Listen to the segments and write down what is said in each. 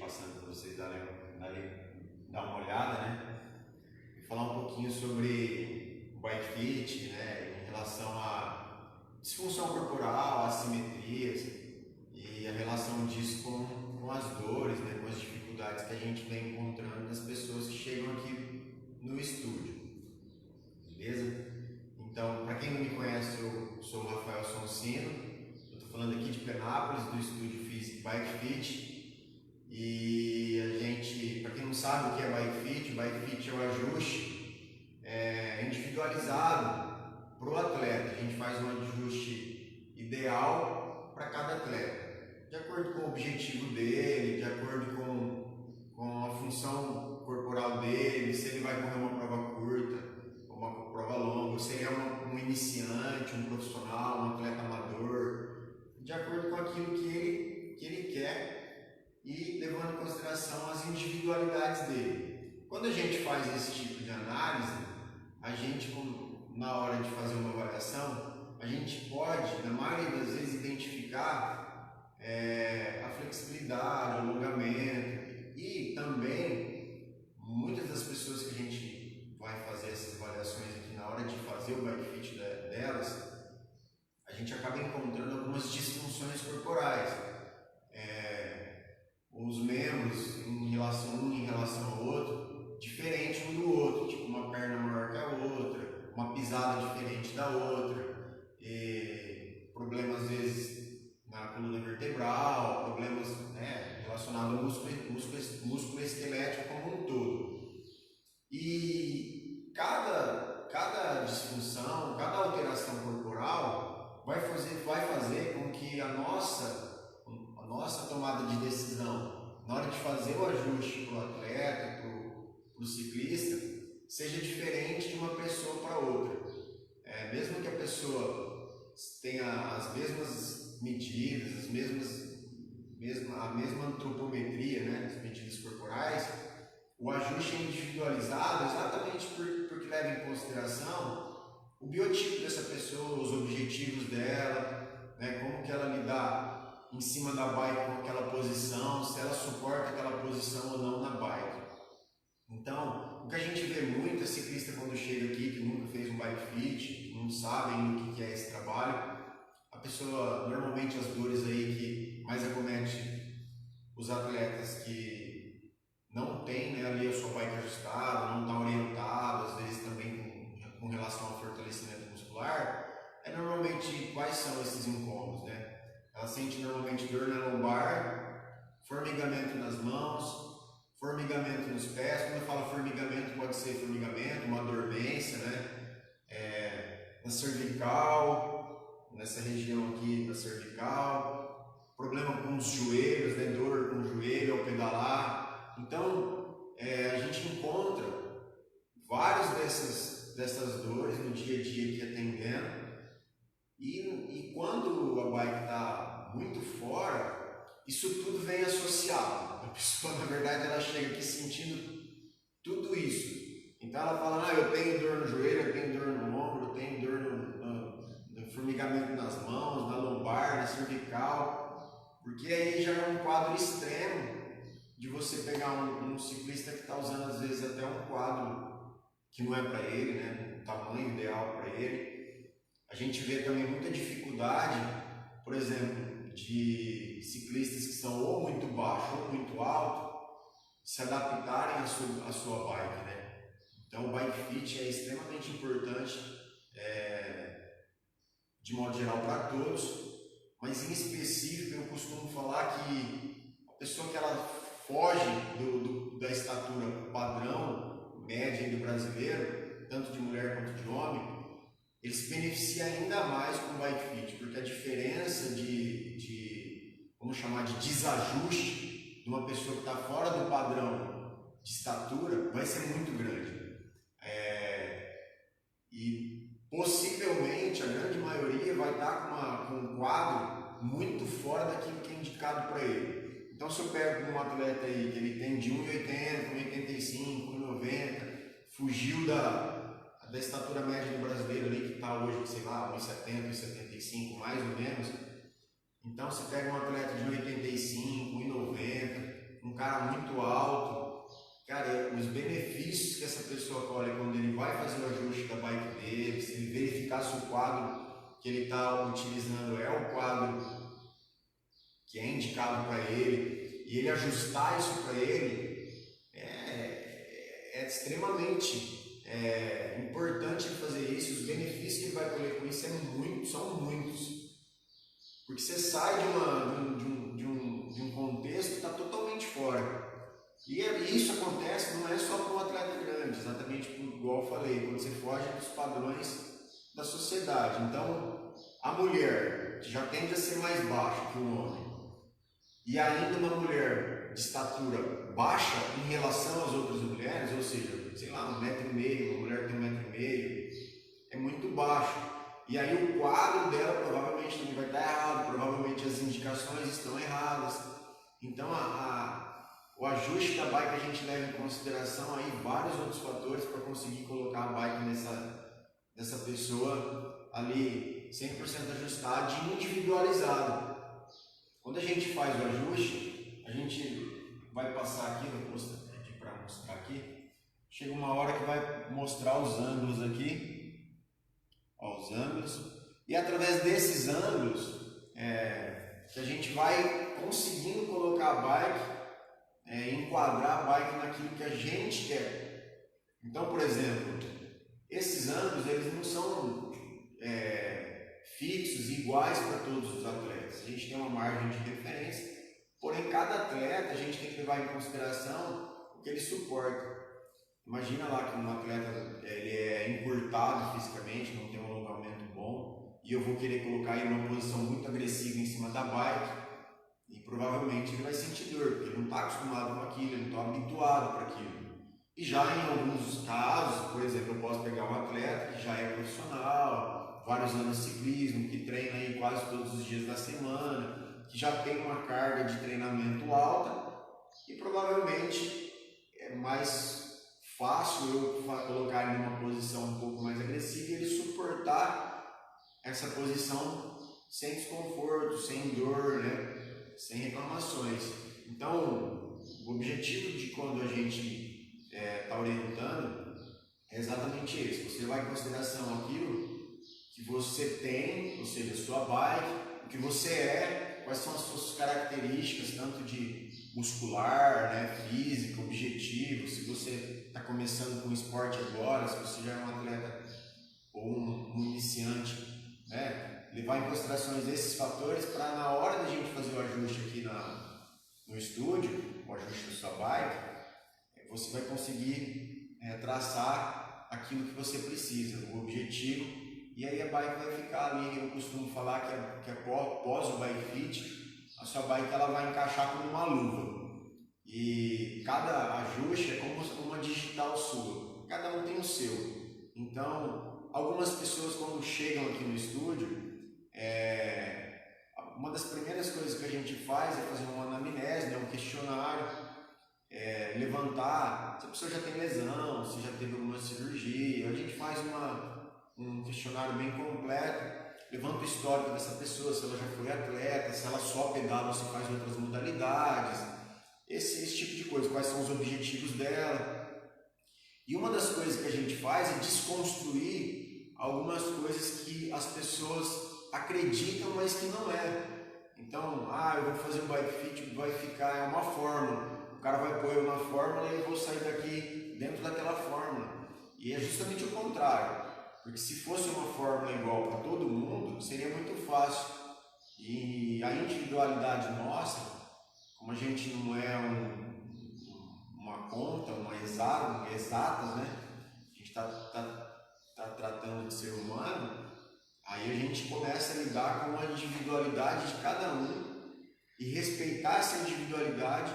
passando para vocês darem dar uma olhada, né? E falar um pouquinho sobre o bike fit, né? Em relação à disfunção corporal, assimetrias e a relação disso com as dores, né? Com as dificuldades que a gente vem encontrando nas pessoas que chegam aqui no estúdio, beleza? Então, para quem não me conhece, eu sou o Rafael Sonsino, eu estou falando aqui de Penápolis, do estúdio Bike Fit. E a gente, para quem não sabe o que é o Bike Fit é o ajuste individualizado para o atleta. A gente faz um ajuste ideal para cada atleta, de acordo com o objetivo dele, de acordo com a função corporal dele, se ele vai correr uma prova curta, uma prova longa, se ele é um iniciante, um profissional, um atleta amador, de acordo com aquilo que ele quer e levando em consideração as individualidades dele. Quando a gente faz esse tipo de análise, a gente, na hora de fazer uma avaliação, a gente pode, na maioria das vezes, identificar a flexibilidade, o alongamento e também muitas das pessoas que a gente vai fazer essas avaliações aqui na hora de fazer o bike fit delas, a gente acaba encontrando algumas disfunções corporais. Os membros em relação ao outro, diferente um do outro, tipo uma perna maior que a outra, uma pisada diferente da outra, problemas às vezes na coluna vertebral, problemas relacionados ao músculo esquelético como um todo. E cada disfunção, cada alteração corporal vai fazer com que a nossa tomada de decisão na hora de fazer o ajuste para o atleta, para o ciclista, seja diferente de uma pessoa para outra. Mesmo que a pessoa tenha as mesmas medidas, a mesma antropometria, né, das medidas corporais, o ajuste é individualizado exatamente porque leva em consideração o biotipo dessa pessoa, os objetivos dela, né, como que ela lidar em cima da bike com aquela posição, se ela suporta aquela posição ou não na bike. Então, o que a gente vê muito é ciclista quando chega aqui, que nunca fez um bike fit, não sabe ainda o que é esse trabalho. A pessoa, normalmente as dores aí que mais acomete os atletas que não tem, né, ali a sua bike ajustada, não está orientado, às vezes também com relação ao fortalecimento muscular, normalmente quais são esses incômodos, né? Ela sente normalmente dor na lombar, formigamento nas mãos, formigamento nos pés. Quando eu falo formigamento, pode ser formigamento, uma dormência, né? Na cervical, nessa região aqui da cervical, problema com os joelhos, né? Dor com o joelho ao pedalar. Então, a gente encontra várias dessas dores no dia a dia aqui atendendo. E quando a bike está muito fora, isso tudo vem associado. A pessoa, na verdade, ela chega aqui sentindo tudo isso. Então ela fala, eu tenho dor no joelho, eu tenho dor no ombro, eu tenho dor no formigamento nas mãos, na lombar, na cervical. Porque aí já é um quadro extremo de você pegar um ciclista que está usando às vezes até um quadro que não é para ele, né? Um tamanho ideal para ele. A gente vê também muita dificuldade, por exemplo, de ciclistas que são ou muito baixo ou muito alto, se adaptarem à sua bike, né? Então o bike fit é extremamente importante, de modo geral para todos, mas em específico eu costumo falar que a pessoa que ela foge da estatura padrão, média do brasileiro, tanto de mulher quanto de homem, ele se beneficia ainda mais com o bike fit, porque a diferença vamos chamar de desajuste de uma pessoa que está fora do padrão de estatura vai ser muito grande. E possivelmente a grande maioria vai estar com um quadro muito fora daquilo que é indicado para ele. Então, se eu pego um atleta aí que ele tem de 1,80, 1,85, 1,90, fugiu da estatura média do brasileiro ali, que está hoje, sei lá, 1,70, 1,75, mais ou menos. Então, você pega um atleta de 1,85, 1,90, um cara cara muito alto, cara, os benefícios que essa pessoa colhe quando ele vai fazer o ajuste da bike dele, se ele verificar se o quadro que ele está utilizando é o quadro que é indicado para ele, e ele ajustar isso para ele, é extremamente importante ele fazer isso. Os benefícios que ele vai colher com isso são muitos. Porque você sai de um contexto que está totalmente fora. E isso acontece, não é só com um atleta grande, exatamente igual eu falei, quando você foge dos padrões da sociedade. Então, a mulher, que já tende a ser mais baixa que o homem, e ainda uma mulher de estatura baixa em relação às outras mulheres, ou seja, sei lá, 1,5 m, uma mulher que tem 1,5 m, é muito baixo. E aí o quadro dela provavelmente também vai estar errado, provavelmente as indicações estão erradas. Então o ajuste da bike a gente leva em consideração aí vários outros fatores para conseguir colocar a bike nessa pessoa ali 100% ajustada e individualizada. Quando a gente faz o ajuste, a gente vai passar aqui, vou pedir para mostrar aqui, chega uma hora que vai mostrar os ângulos aqui. Os ângulos, e através desses ângulos que a gente vai conseguindo colocar a bike, enquadrar a bike naquilo que a gente quer. Então, por exemplo, esses ângulos eles não são fixos e iguais para todos os atletas. A gente tem uma margem de referência, porém cada atleta a gente tem que levar em consideração o que ele suporta. Imagina lá que um atleta ele é encurtado fisicamente, não tem um alongamento bom, e eu vou querer colocar ele numa posição muito agressiva em cima da bike, e provavelmente ele vai sentir dor, porque ele não está acostumado com aquilo, ele não está habituado para aquilo. E já em alguns casos, por exemplo, eu posso pegar um atleta que já é profissional, vários anos de ciclismo, que treina aí quase todos os dias da semana, que já tem uma carga de treinamento alta, e provavelmente é mais fácil eu colocar ele numa posição um pouco mais agressiva e ele suportar essa posição sem desconforto, sem dor, né? Sem reclamações. Então, o objetivo de quando a gente está orientando é exatamente esse. Você levar em consideração aquilo que você tem, ou seja, a sua bike, o que você é, quais são as suas características, tanto de muscular, né, física, objetivo, se você está começando com esporte agora, se você já é um atleta ou um iniciante, né, levar em consideração esses fatores para na hora da gente fazer o ajuste aqui no estúdio, o ajuste da sua bike, você vai conseguir traçar aquilo que você precisa, o objetivo, e aí a bike vai ficar ali. Eu costumo falar que após o bike fit, a sua bike ela vai encaixar como uma luva, e cada ajuste é como uma digital sua, cada um tem o seu. Então, algumas pessoas quando chegam aqui no estúdio, uma das primeiras coisas que a gente faz é fazer uma anamnese, né, um questionário, levantar se a pessoa já tem lesão, se já teve alguma cirurgia. A gente faz um questionário bem completo, levanta o histórico dessa pessoa, se ela já foi atleta, se ela só pedala ou se faz outras modalidades, esse tipo de coisa, quais são os objetivos dela. E uma das coisas que a gente faz é desconstruir algumas coisas que as pessoas acreditam, mas que não é. Então, eu vou fazer um bike fit, vai ficar uma fórmula, o cara vai pôr eu na fórmula e eu vou sair daqui dentro daquela fórmula. E é justamente o contrário. Porque se fosse uma fórmula igual para todo mundo, seria muito fácil. E a individualidade nossa, como a gente não é uma conta, exatas, né? A gente está tratando de ser humano, aí a gente começa a lidar com a individualidade de cada um e respeitar essa individualidade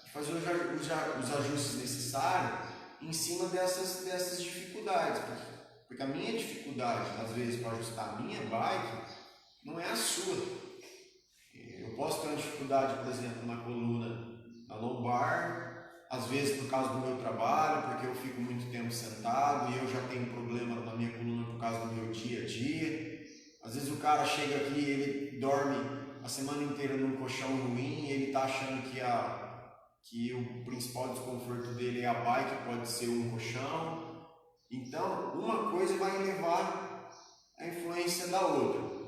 e fazer os ajustes necessários em cima dessas dificuldades. Porque a minha dificuldade, às vezes, para ajustar a minha bike, não é a sua. Eu posso ter uma dificuldade, por exemplo, na coluna, na lombar, às vezes por causa do meu trabalho, porque eu fico muito tempo sentado e eu já tenho problema na minha coluna por causa do meu dia a dia. Às vezes o cara chega aqui e ele dorme a semana inteira num colchão ruim e ele está achando que que o principal desconforto dele é a bike, pode ser um colchão. Então, uma coisa vai levar a influência da outra.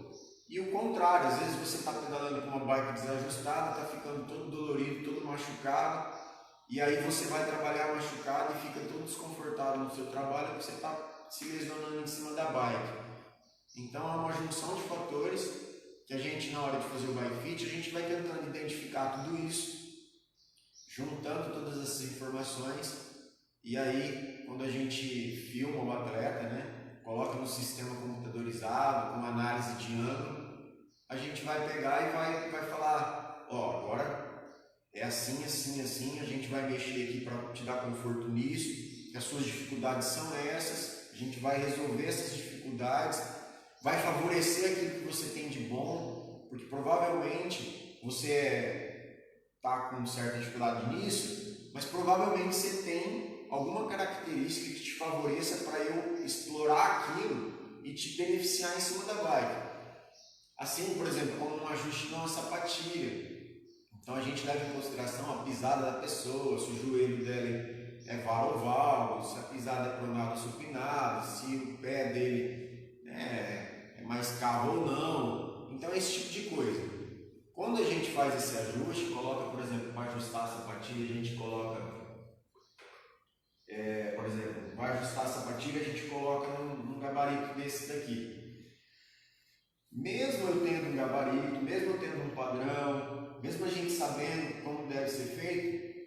E o contrário, às vezes você está pedalando com uma bike desajustada, está ficando todo dolorido, todo machucado, e aí você vai trabalhar machucado e fica todo desconfortável no seu trabalho porque você está se lesionando em cima da bike. Então é uma junção de fatores que a gente, na hora de fazer o bike fit, a gente vai tentando identificar tudo isso, juntando todas essas informações, e aí quando a gente filma o atleta, né, coloca no sistema computadorizado, com análise de ângulo, a gente vai pegar e vai falar, ó, agora é assim, assim, assim, a gente vai mexer aqui para te dar conforto nisso, que as suas dificuldades são essas, a gente vai resolver essas dificuldades, vai favorecer aquilo que você tem de bom, porque provavelmente você está com certa dificuldade nisso, mas provavelmente você tem alguma característica que te favoreça para eu explorar aquilo e te beneficiar em cima da bike. Assim, por exemplo, como um ajuste de uma sapatilha. Então a gente leva em consideração a pisada da pessoa, se o joelho dele é varo ou valgo, se a pisada é pronada ou supinada, se o pé dele é mais cavo ou não. Então esse tipo de coisa. Quando a gente faz esse ajuste, coloca, por exemplo, para ajustar a sapatilha, a gente coloca, por exemplo, vai ajustar a sapatilha, a gente coloca num gabarito desse daqui. Mesmo eu tendo um gabarito, mesmo eu tendo um padrão, mesmo a gente sabendo como deve ser feito,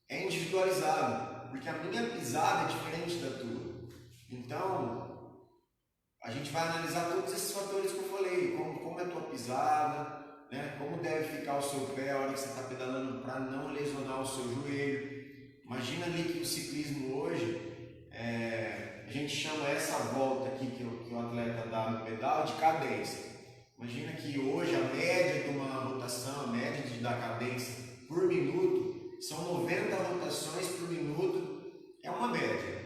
é individualizado, porque a minha pisada é diferente da tua. Então, a gente vai analisar todos esses fatores que eu falei, como é a tua pisada, né? Como deve ficar o seu pé a hora que você está pedalando para não lesionar o seu joelho. Imagina ali que o ciclismo hoje, a gente chama essa volta aqui que o atleta dá no pedal de cadência. Imagina que hoje a média de uma rotação, a média da cadência por minuto, são 90 rotações por minuto, é uma média.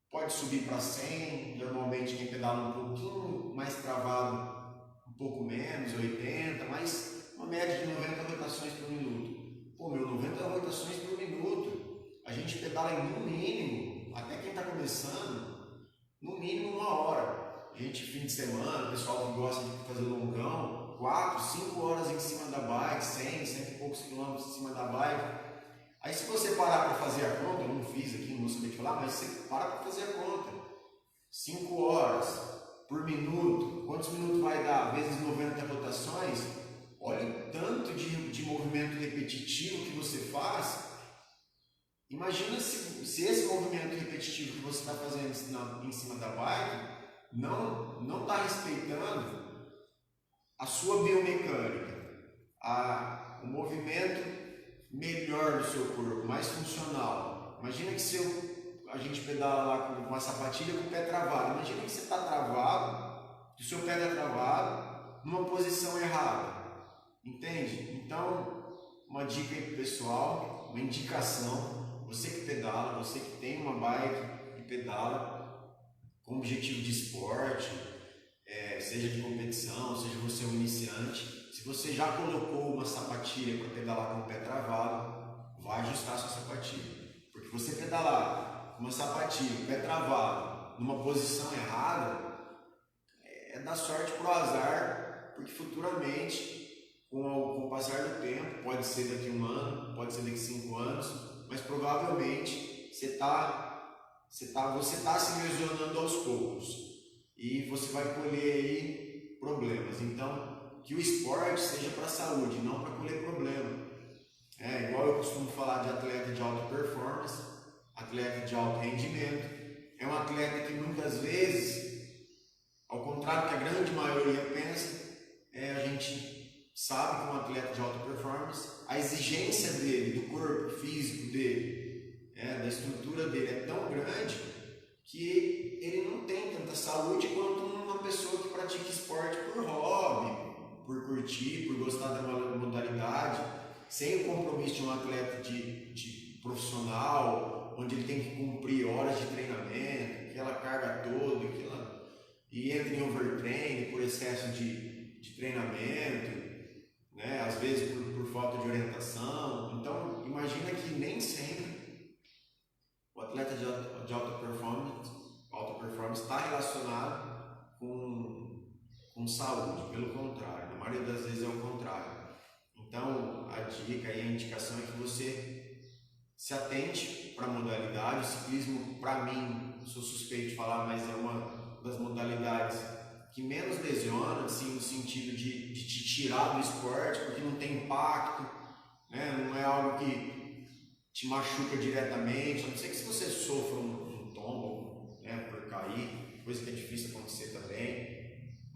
Pode subir para 100, normalmente quem pedala um pouquinho mais travado, um pouco menos, 80, mas uma média de 90 rotações por minuto. Pô, 90 rotações por minuto, a gente pedala em no mínimo, até quem está começando, no mínimo 1 hora. A gente, fim de semana, o pessoal que gosta de fazer longão, 4, 5 horas em cima da bike, 100 e poucos quilômetros em cima da bike. Aí se você parar para fazer a conta, eu não fiz aqui, não vou saber te falar, mas você para para fazer a conta. 5 horas por minuto, quantos minutos vai dar? Vezes 90 rotações, olha o tanto de movimento repetitivo que você faz. Imagina se esse movimento repetitivo que você está fazendo em cima da bike não está respeitando a sua biomecânica, o movimento melhor do seu corpo, mais funcional. Imagina que a gente pedala lá com uma sapatilha com o pé travado. Imagina que você está travado, que o seu pé está travado numa posição errada. Entende? Então, uma dica aí pro pessoal, uma indicação, você que pedala, você que tem uma bike e pedala com objetivo de esporte, seja de competição, seja você um iniciante, se você já colocou uma sapatilha para pedalar com o pé travado, vai ajustar a sua sapatilha. Porque você pedalar com uma sapatilha, pé travado, numa posição errada, é dar sorte pro azar, porque futuramente, com o passar do tempo, pode ser daqui 1 ano, pode ser daqui 5 anos, mas provavelmente você está se lesionando aos poucos e você vai colher aí problemas. Então, que o esporte seja para a saúde, não para colher problema. Igual eu costumo falar de atleta de alta performance, atleta de alto rendimento, é um atleta que muitas vezes, ao contrário do que a grande maioria pensa, a gente sabe que um atleta de alta performance, a exigência dele, do corpo físico dele, da estrutura dele é tão grande que ele não tem tanta saúde quanto uma pessoa que pratica esporte por hobby, por curtir, por gostar da modalidade, sem o compromisso de um atleta de profissional, onde ele tem que cumprir horas de treinamento, aquela carga toda, e entra em overtraining por excesso de treinamento, né? Às vezes por falta de orientação. Então, imagina atleta de alta performance está relacionado com saúde, pelo contrário, na maioria das vezes é o contrário. Então, a dica e a indicação é que você se atente para a modalidade. O ciclismo, para mim, sou suspeito de falar, mas é uma das modalidades que menos lesiona, assim, no sentido de te tirar do esporte, porque não tem impacto, né? Não é algo que te machuca diretamente, a não ser que se você sofra um tombo, né, por cair, coisa que é difícil acontecer também.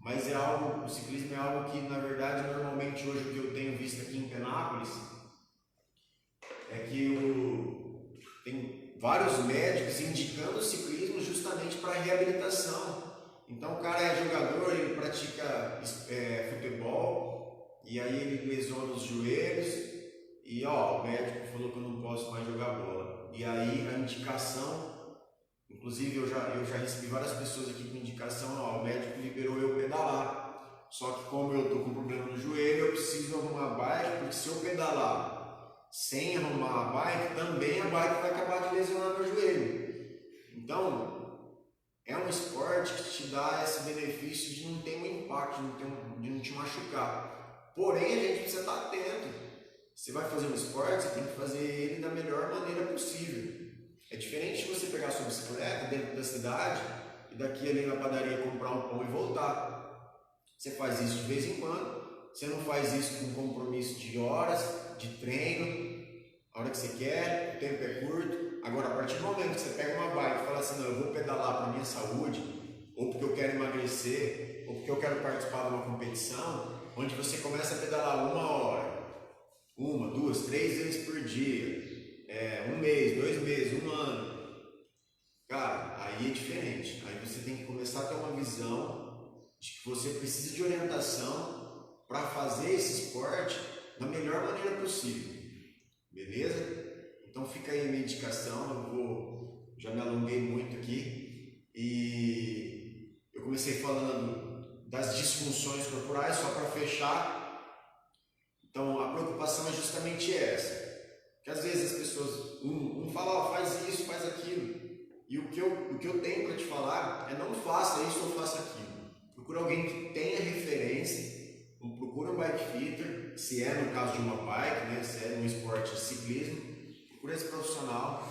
Mas é algo, o ciclismo é algo que, na verdade, normalmente hoje o que eu tenho visto aqui em Penápolis é que tem vários médicos indicando o ciclismo justamente para reabilitação. Então o cara é jogador, ele pratica futebol e aí ele lesiona os joelhos e o médico falou que eu não posso mais jogar bola. E aí a indicação, inclusive eu já recebi várias pessoas aqui com indicação, o médico liberou eu pedalar. Só que como eu estou com problema no joelho, eu preciso arrumar a bike, porque se eu pedalar sem arrumar a bike, também a bike vai acabar de lesionar meu joelho. Então, é um esporte que te dá esse benefício de não ter um impacto, de não te machucar. Porém, a gente precisa estar atento. Você vai fazer um esporte, você tem que fazer ele da melhor maneira possível. É diferente de você pegar a sua bicicleta dentro da cidade e daqui ali na padaria comprar um pão e voltar. Você faz isso de vez em quando, você não faz isso com compromisso de horas, de treino, a hora que você quer, o tempo é curto. Agora, a partir do momento que você pega uma bike e fala assim, não, eu vou pedalar para a minha saúde, ou porque eu quero emagrecer, ou porque eu quero participar de uma competição, onde você começa a pedalar 1 hora, 1, 2, 3 vezes por dia, 1 mês, 2 meses, 1 ano, cara, aí é diferente. Aí você tem que começar a ter uma visão de que você precisa de orientação para fazer esse esporte da melhor maneira possível, beleza? Então fica aí a minha indicação. Já me alonguei muito aqui e eu comecei falando das disfunções corporais, só para fechar. Então a preocupação é justamente essa, que às vezes as pessoas falam, faz isso, faz aquilo, e o que eu tenho para te falar é não faça isso ou faça aquilo. Procura alguém que tenha referência, procura um bike fitter, se é no caso de uma bike, né, se é num esporte de ciclismo, procura esse profissional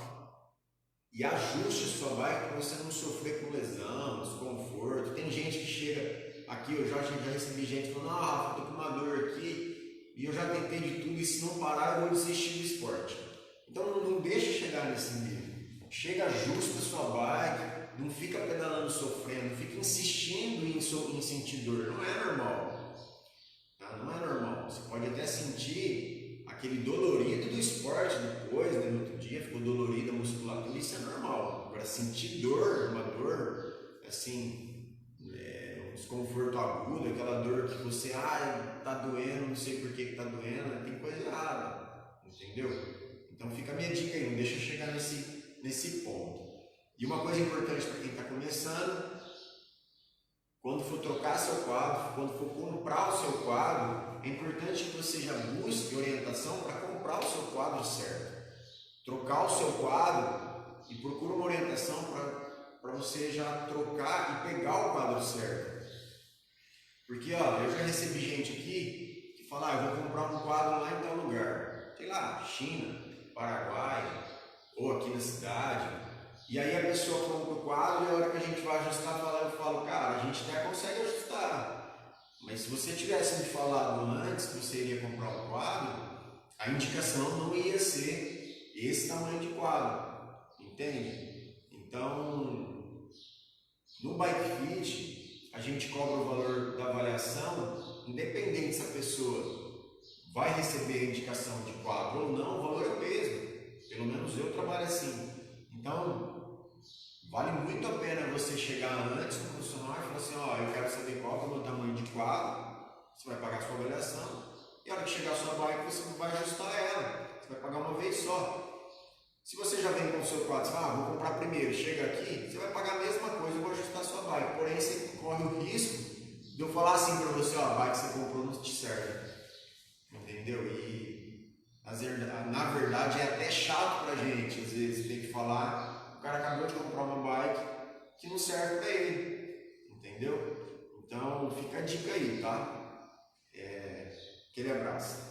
e ajuste a sua bike para você não sofrer com lesão, desconforto. Tem gente que chega aqui, eu já recebi gente falando, Rafa, tô com uma dor aqui e eu já tentei de tudo e se não parar eu vou desistir do esporte. Então não deixe chegar nesse nível, chega, ajusta a sua bike. Não fica pedalando sofrendo, não fica insistindo em sentir dor, não é normal, tá? Não é normal. Você pode até sentir aquele dolorido do esporte depois, né? No outro dia ficou dolorido a musculatura, isso é normal. Agora sentir dor, uma dor assim, um desconforto agudo, aquela dor que você, tá doendo, não sei por que tá doendo, tem coisa errada, entendeu? Então fica a minha dica aí, não deixa chegar nesse ponto. E uma coisa importante para quem está começando, quando for trocar seu quadro, quando for comprar o seu quadro, é importante que você já busque orientação para comprar o seu quadro certo. Trocar o seu quadro e procura uma orientação para você já trocar e pegar o quadro certo. Porque eu já recebi gente aqui que fala, eu vou comprar um quadro lá em tal lugar, sei lá, China, Paraguai, ou aqui na cidade. E aí a pessoa compra o quadro e a hora que a gente vai ajustar, eu falo, cara, a gente até consegue ajustar. Mas se você tivesse me falado antes que você iria comprar um quadro, a indicação não ia ser esse tamanho de quadro, entende? Então, no Bike Fit, a gente cobra o valor da avaliação, independente se a pessoa vai receber a indicação de quadro ou não, o valor é o mesmo. Pelo menos eu trabalho assim. Então, vale muito a pena você chegar antes no profissional e falar assim, eu quero saber qual é o meu tamanho de quadro, você vai pagar a sua avaliação, e a hora que chegar a sua bike, você vai ajustar ela, você vai pagar uma vez só. Se você já vem com o seu quadro, você fala, vou comprar primeiro, chega aqui, você vai pagar a mesma coisa, eu vou ajustar a sua bike, porém você corre o risco de eu falar assim para você, a bike que você comprou não te serve, entendeu? E na verdade é até chato pra gente, às vezes, ter que falar o cara acabou de comprar uma bike que não serve para ele, entendeu? Então fica a dica aí, tá? Aquele abraço.